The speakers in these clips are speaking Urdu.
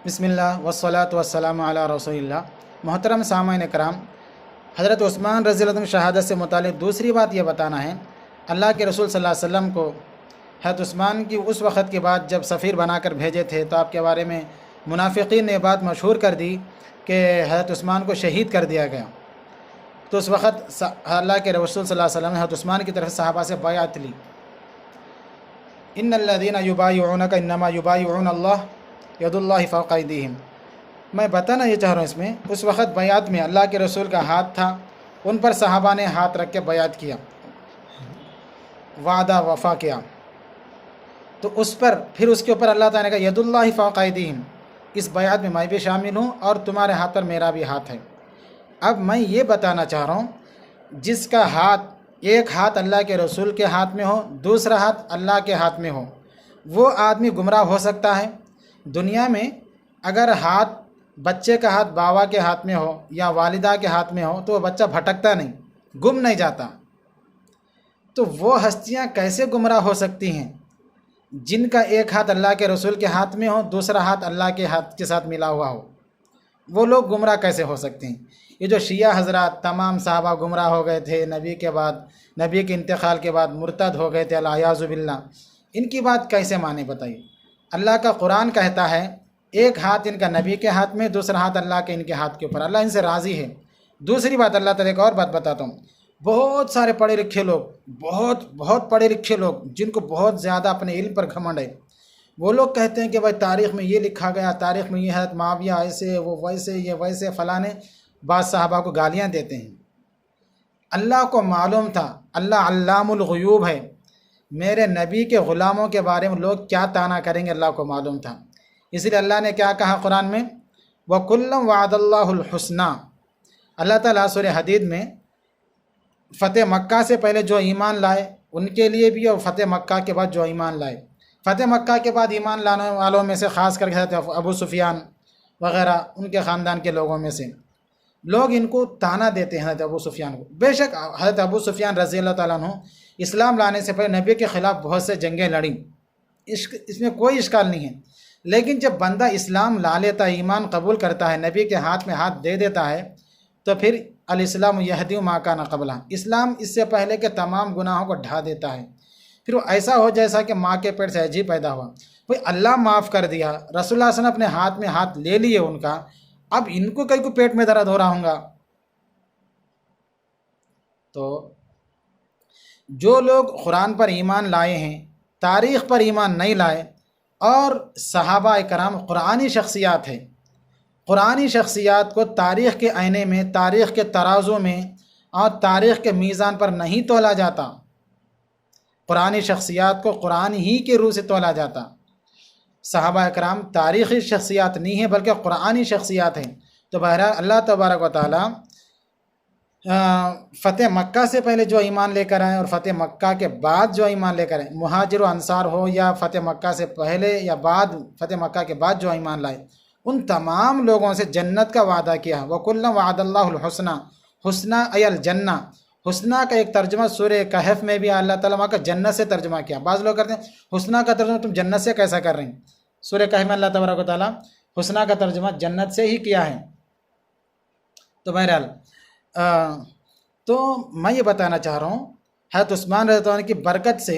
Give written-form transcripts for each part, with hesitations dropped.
بسم اللہ والصلاة والسلام علی رسول اللہ۔ محترم سامعین کرام، حضرت عثمان رضی اللہ عنہ شہادت سے متعلق دوسری بات یہ بتانا ہے، اللہ کے رسول صلی اللہ علیہ وسلم کو حضرت عثمان کی اس وقت کے بعد جب سفیر بنا کر بھیجے تھے تو آپ کے بارے میں منافقین نے بات مشہور کر دی کہ حضرت عثمان کو شہید کر دیا گیا۔ تو اس وقت اللہ کے رسول صلی اللہ علیہ وسلم نے حضرت عثمان کی طرف صحابہ سے بیعت لی۔ ان الذین یبایعونک انما یبایعون اللہ ید اللہ فوق ایدیہم۔ میں بتانا یہ چاہ رہا ہوں اس میں، اس وقت بیعت میں اللہ کے رسول کا ہاتھ تھا، ان پر صحابہ نے ہاتھ رکھ کے بیعت کیا، وعدہ وفا کیا، تو اس پر پھر اس کے اوپر اللہ تعالیٰ نے کہا ید اللہ فوق ایدیہم، اس بیعت میں بھی شامل ہوں اور تمہارے ہاتھ پر میرا بھی ہاتھ ہے۔ اب میں یہ بتانا چاہ رہا ہوں، جس کا ہاتھ ایک ہاتھ اللہ کے رسول کے ہاتھ میں ہو، دوسرا ہاتھ اللہ کے ہاتھ میں ہو، وہ آدمی گمراہ ہو سکتا ہے۔ دنیا میں اگر ہاتھ بچے کا ہاتھ باوا کے ہاتھ میں ہو یا والدہ کے ہاتھ میں ہو تو وہ بچہ بھٹکتا نہیں، گم نہیں جاتا۔ تو وہ ہستیاں کیسے گمراہ ہو سکتی ہیں جن کا ایک ہاتھ اللہ کے رسول کے ہاتھ میں ہو، دوسرا ہاتھ اللہ کے ہاتھ کے ساتھ ملا ہوا ہو؟ وہ لوگ گمراہ کیسے ہو سکتے ہیں؟ یہ جو شیعہ حضرات تمام صحابہ گمراہ ہو گئے تھے، نبی کے انتقال کے بعد مرتد ہو گئے تھے الیاذ باللہ، ان کی بات کیسے مانے بتائیے؟ اللہ کا قرآن کہتا ہے ایک ہاتھ ان کا نبی کے ہاتھ میں، دوسرا ہاتھ اللہ کے ان کے ہاتھ کے اوپر، اللہ ان سے راضی ہے۔ دوسری بات اللہ تعالیٰ ایک اور بات بتاتا ہوں، بہت سارے پڑھے لکھے لوگ، بہت پڑھے لکھے لوگ جن کو بہت زیادہ اپنے علم پر گھمنڈ ہے، وہ لوگ کہتے ہیں کہ بھائی تاریخ میں یہ لکھا گیا، تاریخ میں یہ حضرت معاویہ ایسے، وہ ویسے، یہ ویسے، فلاں نے بعض صحابہ کو گالیاں دیتے ہیں۔ اللہ کو معلوم تھا، اللہ علام الغیوب ہے، میرے نبی کے غلاموں کے بارے میں لوگ کیا طعنہ کریں گے اللہ کو معلوم تھا۔ اس لیے اللہ نے کیا کہا قرآن میں، وَكُلًّا وَعَدَ اللَّهُ الْحُسْنَى۔ اللہ تعالیٰ سورہ حدید میں فتح مکہ سے پہلے جو ایمان لائے ان کے لیے بھی، اور فتح مکہ کے بعد جو ایمان لائے، فتح مکہ کے بعد ایمان لانے والوں میں سے خاص کر کے حضرت ابو سفیان وغیرہ ان کے خاندان کے لوگوں میں سے لوگ ان کو طعنہ دیتے ہیں حضرت ابو سفیان کو۔ بے شک حضرت ابو سفیان رضی اللہ تعالیٰ عنہ اسلام لانے سے پہلے نبی کے خلاف بہت سے جنگیں لڑیں، اس میں کوئی اشکال نہیں ہے، لیکن جب بندہ اسلام لا لیتا ہے، ایمان قبول کرتا ہے، نبی کے ہاتھ میں ہاتھ دے دیتا ہے، تو پھر الاسلام یہدی ما کان قبلہ، اسلام اس سے پہلے کے تمام گناہوں کو ڈھا دیتا ہے۔ پھر وہ ایسا ہو جیسا کہ ماں کے پیٹ سے عجیب پیدا ہوا، بھئی اللہ معاف کر دیا، رسول اللہ صلی اللہ علیہ وسلم اپنے ہاتھ میں ہاتھ لے لیے ان کا، اب ان کو کئی کو پیٹ میں درد ہو رہا ہوں گا۔ تو جو لوگ قرآن پر ایمان لائے ہیں، تاریخ پر ایمان نہیں لائے، اور صحابہ کرام قرآنی شخصیات ہیں، قرآنی شخصیات کو تاریخ کے آئینے میں، تاریخ کے ترازو میں اور تاریخ کے میزان پر نہیں تولا جاتا، قرآنی شخصیات کو قرآن ہی کے روح سے تولا جاتا۔ صحابہ کرام تاریخی شخصیات نہیں ہیں بلکہ قرآنی شخصیات ہیں۔ تو بہرحال اللہ تبارک و تعالی فتح مکہ سے پہلے جو ایمان لے کر آئے اور فتح مکہ کے بعد جو ایمان لے کر آئے، مہاجر و انصار ہو یا فتح مکہ سے پہلے یا بعد، فتح مکہ کے بعد جو ایمان لائے، ان تمام لوگوں سے جنت کا وعدہ کیا۔ وَكُلًّا وَعَدَ اللَّهُ الْحُسْنَى، حسنہ ای الجنہ، حسنہ کا ایک ترجمہ سورہ کہف میں بھی اللہ تعالیٰ کا جنت سے ترجمہ کیا۔ بعض لوگ کرتے ہیں حسنہ کا ترجمہ تم جنت سے کیسا کر رہے ہیں؟ سورہ کہف میں اللہ تبارک و تعالیٰ حسنہ کا ترجمہ جنت سے ہی کیا ہے۔ تو بہرحال تو میں یہ بتانا چاہ رہا ہوں، حضرت عثمان رضی اللہ عنہ کی برکت سے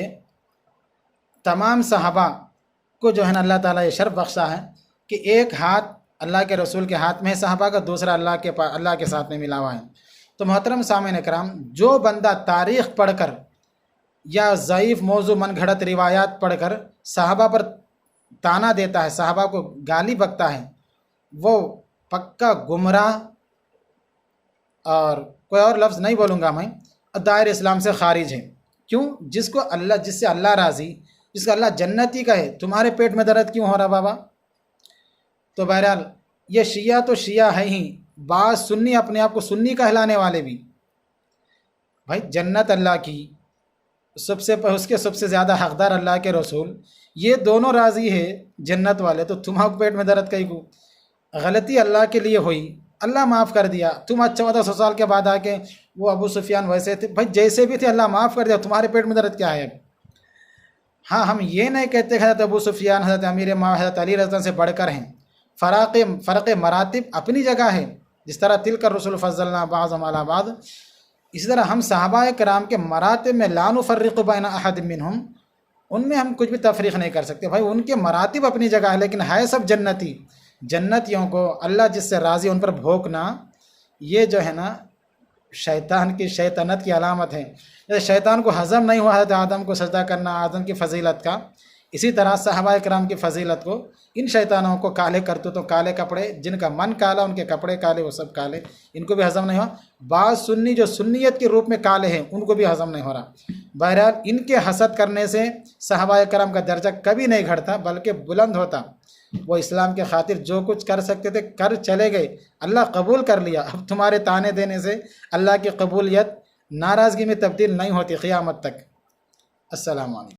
تمام صحابہ کو جو ہے نا اللہ تعالیٰ یہ شرف بخشا ہے کہ ایک ہاتھ اللہ کے رسول کے ہاتھ میں ہے صحابہ کا، دوسرا اللہ کے ساتھ میں ملا ہوا ہے۔ تو محترم سامعین کرام، جو بندہ تاریخ پڑھ کر یا ضعیف موضوع من گھڑت روایات پڑھ کر صحابہ پر طعنہ دیتا ہے، صحابہ کو گالی بکتا ہے، وہ پکا گمراہ، اور کوئی اور لفظ نہیں بولوں گا میں، دائرہ اسلام سے خارج ہے۔ کیوں؟ جس سے اللہ راضی، جس کو اللہ جنتی کہے، تمہارے پیٹ میں درد کیوں ہو رہا بابا؟ تو بہرحال یہ شیعہ تو شیعہ ہے ہی، بعض سنی اپنے آپ کو سنی کہلانے والے بھی، بھائی جنت اللہ کی، اس کے سب سے زیادہ حقدار اللہ کے رسول، یہ دونوں راضی ہے جنت والے، تو تمہارے پیٹ میں درد کہیں کو؟ غلطی اللہ کے لیے ہوئی، اللہ معاف کر دیا، تم 1400 سال کے بعد آ کے وہ ابو سفیان ویسے تھے، بھائی جیسے بھی تھے اللہ معاف کر دیا، تمہارے پیٹ میں درد کیا ہے؟ ہاں، ہم یہ نہیں کہتے کہ حضرت ابو سفیان، حضرت امیر معاویہ، حضرت علی رضی اللہ عنہ سے بڑھ کر ہیں، فرق مراتب اپنی جگہ ہے، جس طرح تلک الرسل فضلنا بعضهم علی بعض، اسی طرح ہم صحابہ کرام کے مراتب میں لا نفرق بین احد منہم، ان میں ہم کچھ بھی تفریق نہیں کر سکتے بھائی، ان کے مراتب اپنی جگہ ہے، لیکن ہے سب جنتی۔ جنتیوں کو اللہ جس سے راضی ان پر بھونکنا، یہ جو ہے نا شیطان کی شیطنت کی علامت ہے۔ جیسے شیطان کو ہضم نہیں ہوا حضرت آدم کو سجدہ کرنا، آدم کی فضیلت کا، اسی طرح صحابہ کرام کی فضیلت کو ان شیطانوں کو کالے کرتوتوں، کالے کپڑے، جن کا من کالا ان کے کپڑے کالے، وہ سب کالے، ان کو بھی ہضم نہیں ہوا۔ بعض سنی جو سنیت کے روپ میں کالے ہیں، ان کو بھی ہضم نہیں ہو رہا۔ بہرحال ان کے حسد کرنے سے صحابہ کرام کا درجہ کبھی نہیں گھٹتا بلکہ بلند ہوتا۔ وہ اسلام کے خاطر جو کچھ کر سکتے تھے کر چلے گئے، اللہ قبول کر لیا۔ اب تمہارے تانے دینے سے اللہ کی قبولیت ناراضگی میں تبدیل نہیں ہوتی قیامت تک۔ السلام علیکم۔